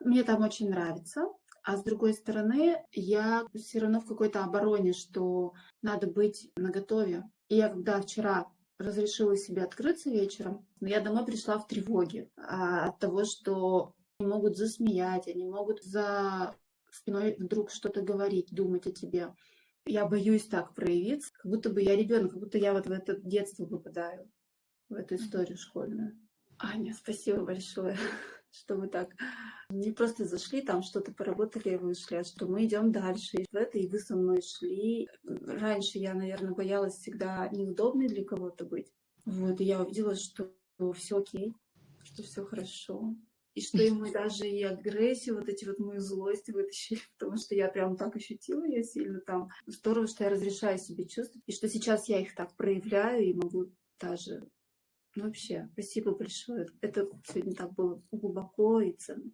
мне там очень нравится. А с другой стороны, я все равно в какой-то обороне, что надо быть наготове. И я когда вчера разрешила себе открыться вечером, но я домой пришла в тревоге от того, что они могут засмеять, они могут за спиной вдруг что-то говорить, думать о тебе. Я боюсь так проявиться, как будто бы я ребенок, как будто я вот в это детство попадаю, в эту историю школьную. Аня, спасибо большое, что вы так не просто зашли, там что-то поработали и вышли, а что мы идем дальше. И в это, и вы со мной шли. Раньше я, наверное, боялась всегда неудобной для кого-то быть. Вот, и я увидела, что все окей, что все хорошо. И что и мы даже и агрессию, вот эти вот мою злость вытащили, потому что я прям так ощутила ее сильно там. Здорово, что я разрешаю себе чувствовать, и что сейчас я их так проявляю и могу даже... Ну, вообще, спасибо большое. Это сегодня так было глубоко и ценно.